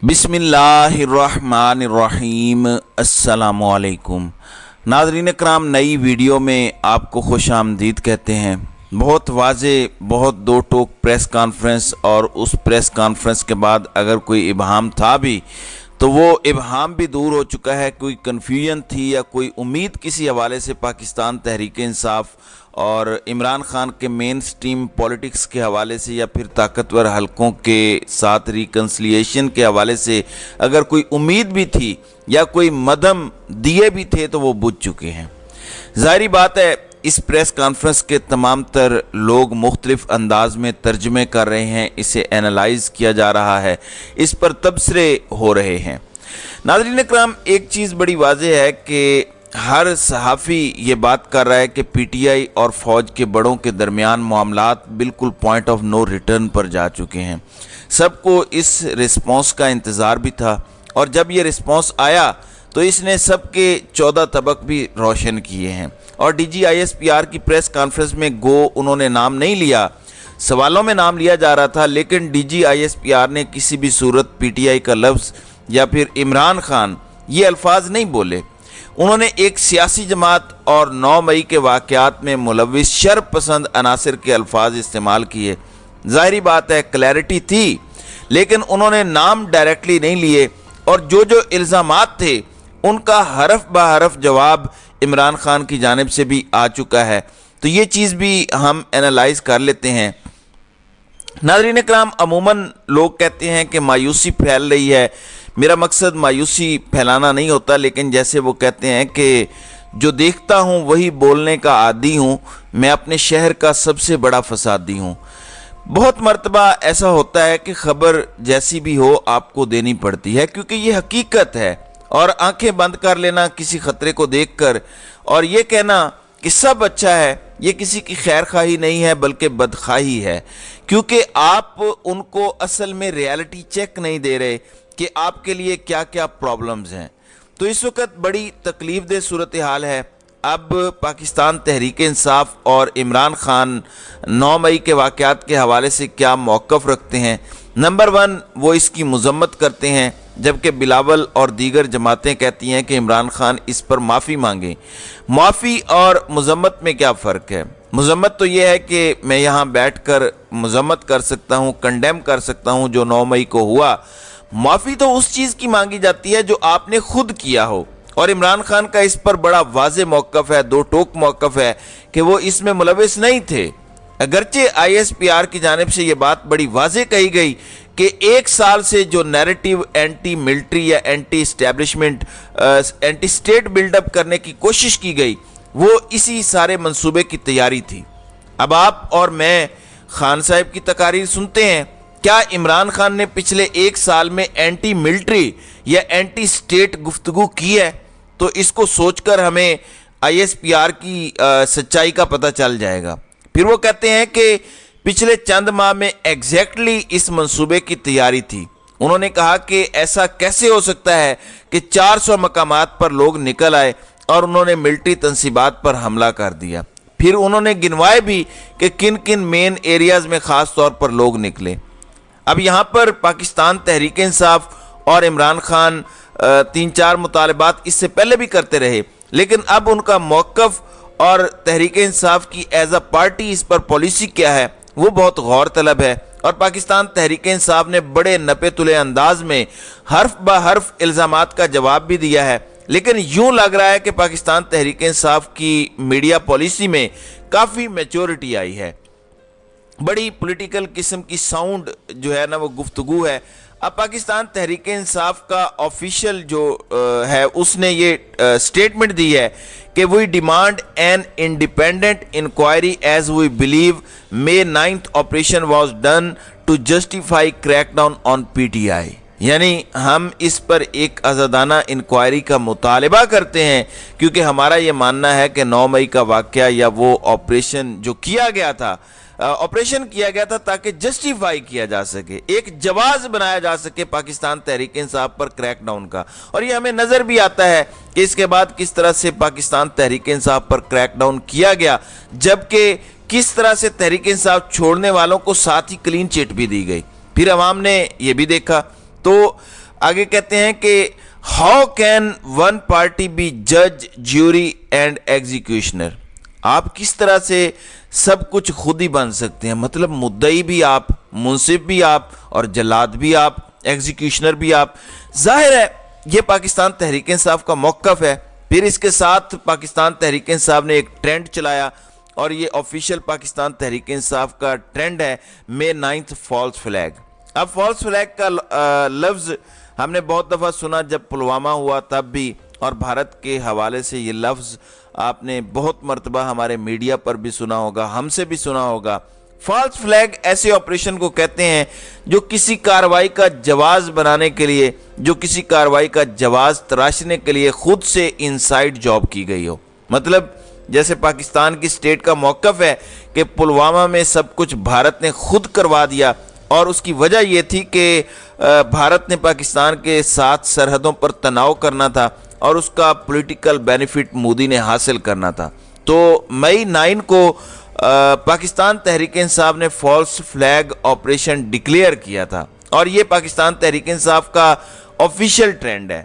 बिस्मिल्लाहिर्रहमानिर्रहीम। अस्सलामुअलैकुम नाज़रीन कराम, नई वीडियो में आपको खुश आमदीद कहते हैं। बहुत वाज़े, बहुत दो टोक प्रेस कॉन्फ्रेंस, और उस प्रेस कॉन्फ्रेंस के बाद अगर कोई इबहाम था भी तो वो इबहाम भी दूर हो चुका है। कोई कन्फ्यूजन थी या कोई उम्मीद किसी हवाले से पाकिस्तान तहरीक इंसाफ और इमरान खान के मेन स्ट्रीम पॉलिटिक्स के हवाले से या फिर ताकतवर हलकों के साथ रिकन्सिलिएशन के हवाले से अगर कोई उम्मीद भी थी या कोई मदम दिए भी थे तो वो बुझ चुके हैं। ज़ाहिरी बात है, इस प्रेस कॉन्फ्रेंस के तमाम तर लोग मुख्तलिफ अंदाज में तर्जमे कर रहे हैं, इसे एनालाइज किया जा रहा है, इस पर तबसरे हो रहे हैं। नाज़रीन कराम, एक चीज़ बड़ी वाज़ेह है कि हर सहाफ़ी ये बात कर रहा है कि पीटीआई और फ़ौज के बड़ों के दरमियान मामलात बिल्कुल पॉइंट ऑफ नो रिटर्न पर जा चुके हैं। सबको इस रिस्पॉन्स का इंतज़ार भी था, और जब ये रिस्पॉन्स आया तो इसने सबके 14 तबक भी रोशन किए हैं। और DGISPR की प्रेस कॉन्फ्रेंस में गो उन्होंने नाम नहीं लिया, सवालों में नाम लिया जा रहा था, लेकिन DGISPR ने किसी भी सूरत PTI का लफ्ज़ या फिर इमरान खान ये अल्फाज नहीं बोले। उन्होंने एक सियासी जमात और 9 मई के वाक़यात में मुलविस शर पसंद अनासर के अल्फाज इस्तेमाल किए। ज़ाहिरी बात है, क्लैरिटी थी, लेकिन उन्होंने नाम डायरेक्टली नहीं लिए, और जो इल्ज़ामात थे उनका हरफ ब हरफ जवाब इमरान खान की जानिब से भी आ चुका है। तो ये चीज़ भी हम एनालाइज कर लेते हैं। नाज़रीन कराम, अमूमन लोग कहते हैं कि मायूसी फैल रही है। मेरा मकसद मायूसी फैलाना नहीं होता, लेकिन जैसे वो कहते हैं कि जो देखता हूँ वही बोलने का आदी हूँ, मैं अपने शहर का सबसे बड़ा फसादी हूँ। बहुत मर्तबा ऐसा होता है कि ख़बर जैसी भी हो आपको देनी पड़ती है, क्योंकि ये हकीकत है। और आंखें बंद कर लेना किसी ख़तरे को देखकर और ये कहना कि सब अच्छा है, ये किसी की खैर खाही नहीं है बल्कि बदखाही है, क्योंकि आप उनको असल में रियलिटी चेक नहीं दे रहे कि आपके लिए क्या क्या प्रॉब्लम्स हैं। तो इस वक्त बड़ी तकलीफ दह सूरत हाल है। अब पाकिस्तान तहरीक इंसाफ और इमरान खान 9 मई के वाक़यात के हवाले से क्या मौक़िफ़ रखते हैं। नंबर 1, वो इसकी मज़म्मत करते हैं, जबकि बिलावल और दीगर जमातें कहती हैं कि इमरान खान इस पर माफ़ी मांगे। माफ़ी और मज़म्मत में क्या फ़र्क है? मज़म्मत तो ये है कि मैं यहाँ बैठ कर मज़म्मत कर सकता हूँ, कंडेम कर सकता हूँ जो 9 मई को हुआ। माफ़ी तो उस चीज़ की मांगी जाती है जो आपने खुद किया हो, और इमरान खान का इस पर बड़ा वाज़े मौक़िफ़ है, दो टोक मौक़िफ़ है कि वो इसमें मुलविस नहीं थे। अगरचे ISPR की जानिब से ये बात बड़ी वाज़े कही गई कि 1 साल से जो नैरेटिव एंटी मिलिट्री या anti establishment anti state buildup करने की कोशिश की गई, वो इसी सारे मंसूबे की तैयारी थी। अब आप और मैं खान साहब की तकारीर सुनते हैं। क्या इमरान खान ने पिछले 1 साल में एंटी मिलिट्री या एंटी स्टेट गुफ्तगू की है? तो इसको सोचकर हमें ISPR की सच्चाई का पता चल जाएगा। फिर वो कहते हैं कि पिछले चंद माह में एग्जैक्टली इस मंसूबे की तैयारी थी। उन्होंने कहा कि ऐसा कैसे हो सकता है कि 400 मकामात पर लोग निकल आए और उन्होंने मिलिट्री तंसीबात पर हमला कर दिया। फिर उन्होंने गिनवाए भी कि किन किन मेन एरियाज़ में ख़ास तौर पर लोग निकले। अब यहाँ पर पाकिस्तान तहरीक इंसाफ और इमरान खान 3-4 मुतालबात इससे पहले भी करते रहे, लेकिन अब उनका मौक़िफ़ और तहरीक इंसाफ की एज अ पार्टी इस पर पॉलिसी क्या है वो बहुत गौर तलब है। और पाकिस्तान तहरीक इंसाफ ने बड़े नपे तुले अंदाज में हर्फ ब हर्फ इल्ज़ामात का जवाब भी दिया है, लेकिन यूं लग रहा है कि पाकिस्तान तहरीक इंसाफ की मीडिया पॉलिसी में काफ़ी मैच्योरिटी आई है। बड़ी पॉलिटिकल किस्म की साउंड जो है ना वो गुफ्तगू है। अब पाकिस्तान तहरीक इंसाफ का ऑफिशियल जो है उसने ये स्टेटमेंट दी है कि we demand an independent inquiry as we believe May 9th operation was done to justify crackdown on PTI। यानी हम इस पर एक आज़ादाना इंक्वायरी का मुतालबा करते हैं, क्योंकि हमारा ये मानना है कि 9 मई का वाक़या या वो ऑपरेशन जो किया गया था, ऑपरेशन किया गया था ताकि जस्टिफाई किया जा सके, एक जवाज बनाया जा सके पाकिस्तान तहरीक इंसाफ पर क्रैकडाउन का। और ये हमें नज़र भी आता है कि इसके बाद किस तरह से पाकिस्तान तहरीक इंसाफ पर क्रैकडाउन किया गया, जबकि किस तरह से तहरीक इंसाफ छोड़ने वालों को साथ ही क्लीन चिट भी दी गई। फिर अवाम ने यह भी देखा। तो آگے کہتے ہیں کہ how can one party be جج جیوری اینڈ ایگزیکیوشنر. آپ کس طرح سے سب کچھ خود ہی بن سکتے ہیں؟ مطلب مدعی بھی آپ، منصف بھی آپ، اور جلاد بھی آپ، ایگزیکیوشنر بھی آپ. ظاہر ہے یہ پاکستان تحریک انصاف کا موقف ہے. پھر اس کے ساتھ پاکستان تحریک انصاف نے ایک ٹرینڈ چلایا، اور یہ آفیشیل پاکستان تحریک انصاف کا ٹرینڈ ہے مے 9 فالس فلیگ. اب فالس فلیگ کا لفظ ہم نے بہت دفعہ سنا، جب پلوامہ ہوا تب بھی، اور بھارت کے حوالے سے یہ لفظ آپ نے بہت مرتبہ ہمارے میڈیا پر بھی سنا ہوگا، ہم سے بھی سنا ہوگا. فالس فلیگ ایسے آپریشن کو کہتے ہیں جو کسی کارروائی کا جواز بنانے کے لیے، جو کسی کارروائی کا جواز تراشنے کے لیے خود سے انسائیڈ جاب کی گئی ہو. مطلب جیسے پاکستان کی سٹیٹ کا موقف ہے کہ پلوامہ میں سب کچھ بھارت نے خود کروا دیا، اور اس کی وجہ یہ تھی کہ بھارت نے پاکستان کے ساتھ سرحدوں پر تناؤ کرنا تھا، اور اس کا پولیٹیکل بینیفٹ مودی نے حاصل کرنا تھا. تو مئی 9 کو پاکستان تحریک انصاف نے فالس فلیگ آپریشن ڈکلیئر کیا تھا، اور یہ پاکستان تحریک انصاف کا آفیشیل ٹرینڈ ہے.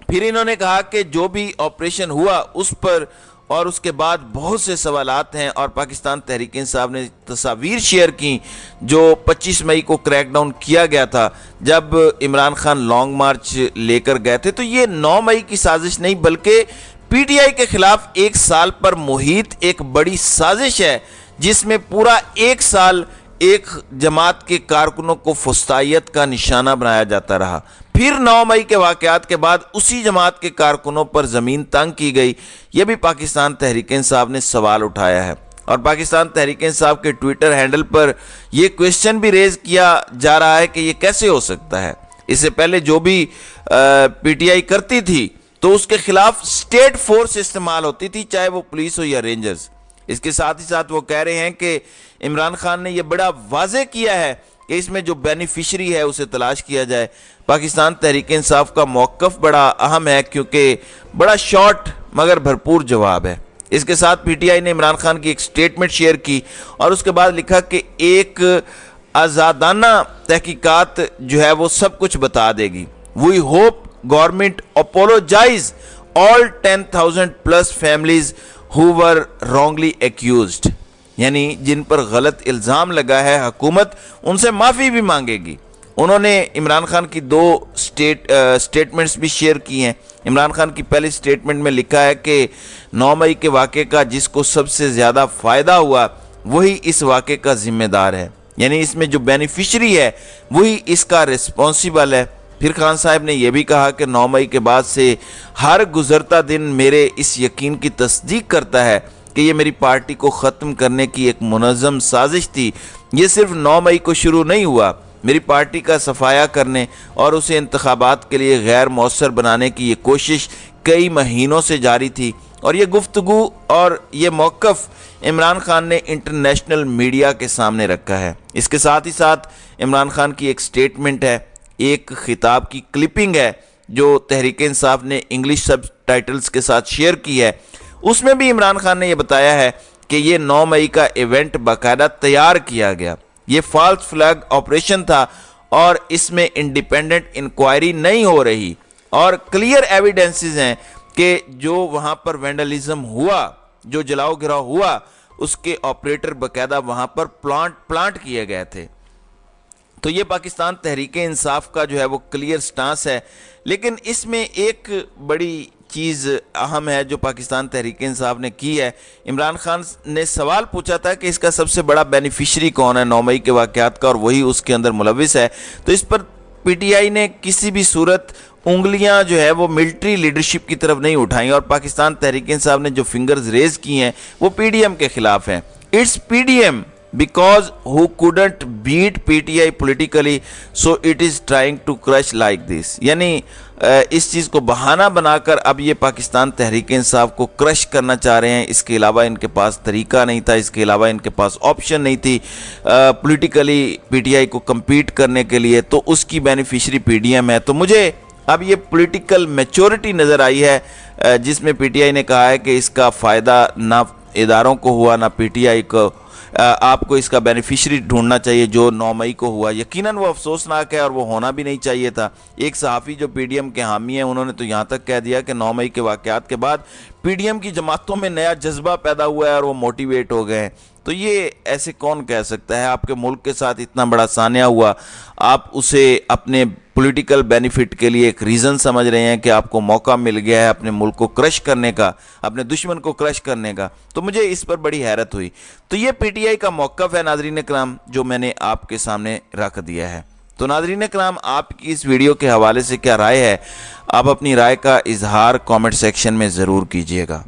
پھر انہوں نے کہا کہ جو بھی آپریشن ہوا اس پر اور اس کے بعد بہت سے سوالات ہیں، اور پاکستان تحریک انصاف نے تصاویر شیئر کی جو 25 مئی کو کریک ڈاؤن کیا گیا تھا جب عمران خان لانگ مارچ لے کر گئے تھے. تو یہ 9 مئی کی سازش نہیں، بلکہ پی ٹی آئی کے خلاف ایک سال پر محیط ایک بڑی سازش ہے، جس میں پورا ایک سال ایک جماعت کے کارکنوں کو فسطائیت کا نشانہ بنایا جاتا رہا. پھر 9 مئی کے واقعات کے بعد اسی جماعت کے کارکنوں پر زمین تنگ کی گئی. یہ بھی پاکستان تحریک انصاف نے سوال اٹھایا ہے، اور پاکستان تحریک انصاف کے ٹویٹر ہینڈل پر یہ کویسچن بھی ریز کیا جا رہا ہے کہ یہ کیسے ہو سکتا ہے. اس سے پہلے جو بھی پی ٹی آئی کرتی تھی تو اس کے خلاف اسٹیٹ فورس استعمال ہوتی تھی، چاہے وہ پولیس ہو یا رینجرز. اس کے ساتھ ہی ساتھ وہ کہہ رہے ہیں کہ عمران خان نے یہ بڑا واضح کیا ہے کہ اس میں جو بینیفیشری ہے اسے تلاش کیا جائے. پاکستان تحریک انصاف کا موقف بڑا اہم ہے، کیونکہ بڑا شارٹ مگر بھرپور جواب ہے. اس کے ساتھ پی ٹی آئی نے عمران خان کی ایک سٹیٹمنٹ شیئر کی، اور اس کے بعد لکھا کہ ایک آزادانہ تحقیقات جو ہے وہ سب کچھ بتا دے گی. We hope government apologize all 10,000 plus families who were wrongly accused. یعنی جن پر غلط الزام لگا ہے، حکومت ان سے معافی بھی مانگے گی. انہوں نے عمران خان کی 2 سٹیٹمنٹس بھی شیئر کی ہیں. عمران خان کی پہلی سٹیٹمنٹ میں لکھا ہے کہ 9 مئی کے واقعے کا جس کو سب سے زیادہ فائدہ ہوا وہی اس واقعے کا ذمہ دار ہے. یعنی اس میں جو بینیفیشری ہے وہی اس کا ریسپانسیبل ہے. پھر خان صاحب نے یہ بھی کہا کہ 9 مئی کے بعد سے ہر گزرتا دن میرے اس یقین کی تصدیق کرتا ہے کہ یہ میری پارٹی کو ختم کرنے کی ایک منظم سازش تھی. یہ صرف 9 مئی کو شروع نہیں ہوا. میری پارٹی کا صفایا کرنے اور اسے انتخابات کے لیے غیر مؤثر بنانے کی یہ کوشش کئی مہینوں سے جاری تھی، اور یہ گفتگو اور یہ موقف عمران خان نے انٹرنیشنل میڈیا کے سامنے رکھا ہے. اس کے ساتھ ہی ساتھ عمران خان کی ایک سٹیٹمنٹ ہے، ایک خطاب کی کلپنگ ہے جو تحریک انصاف نے انگلش سب ٹائٹلز کے ساتھ شیئر کی ہے. اس میں بھی عمران خان نے یہ بتایا ہے کہ یہ 9 مئی کا ایونٹ باقاعدہ تیار کیا گیا. یہ فالس فلیگ آپریشن تھا، اور اس میں انڈیپینڈنٹ انکوائری نہیں ہو رہی، اور کلیئر ایویڈنسز ہیں کہ جو وہاں پر وینڈلزم ہوا، جو جلاؤ گراؤ ہوا، اس کے آپریٹر باقاعدہ وہاں پر پلانٹ کیے گئے تھے. تو یہ پاکستان تحریک انصاف کا جو ہے وہ کلیئر سٹانس ہے. لیکن اس میں ایک بڑی چیز اہم ہے جو پاکستان تحریک انصاف نے کی ہے. عمران خان نے سوال پوچھا تھا کہ اس کا سب سے بڑا بینیفیشری کون ہے 9 مئی کے واقعات کا، اور وہی اس کے اندر ملوث ہے. تو اس پر پی ٹی آئی نے کسی بھی صورت انگلیاں جو ہے وہ ملٹری لیڈرشپ کی طرف نہیں اٹھائیں، اور پاکستان تحریک انصاف نے جو فنگرز ریز کی ہیں وہ پی ڈی ایم کے خلاف ہیں. It's P D M because who couldn't beat PTI politically, so it is trying to crush like this. یعنی اس چیز کو بہانہ بنا کر اب یہ پاکستان تحریک انصاف کو کرش کرنا چاہ رہے ہیں. اس کے علاوہ ان کے پاس طریقہ نہیں تھا، اس کے علاوہ ان کے پاس آپشن نہیں تھی پولیٹیکلی پی ٹی آئی کو کمپیٹ کرنے کے لیے. تو اس کی بینیفیشری پی ڈی ایم ہے. تو مجھے اب یہ پولیٹیکل میچورٹی نظر آئی ہے جس میں پی ٹی آئی نے کہا ہے کہ اس کا فائدہ نہ اداروں کو ہوا، نہ پی ٹی آئی کو आपको इसका बेनिफिशरी ढूंढना चाहिए जो 9 मई को हुआ। यकीनन वो अफसोसनाक है और वो होना भी नहीं चाहिए था। एक सहाफ़ी जो पीडीएम के हामी हैं उन्होंने तो यहाँ तक कह दिया कि 9 मई के वाक़यात के बाद पीडीएम की जमातों में नया जज्बा पैदा हुआ है और वो मोटिवेट हो गए हैं। तो ये ऐसे कौन कह सकता है? आपके मुल्क के साथ इतना बड़ा सान्या हुआ, आप उसे अपने पॉलिटिकल बेनिफिट के लिए एक रीज़न समझ रहे हैं कि आपको मौका मिल गया है अपने मुल्क को क्रश करने का, अपने दुश्मन को क्रश करने का। तो मुझे इस पर बड़ी हैरत हुई। तो ये पीटीआई का मौक़िफ़ है नाज़रीन कराम जो मैंने आपके सामने रख दिया है। तो नाज़रीन कराम, आपकी इस वीडियो के हवाले से क्या राय है? आप अपनी राय का इजहार कमेंट सेक्शन में ज़रूर कीजिएगा।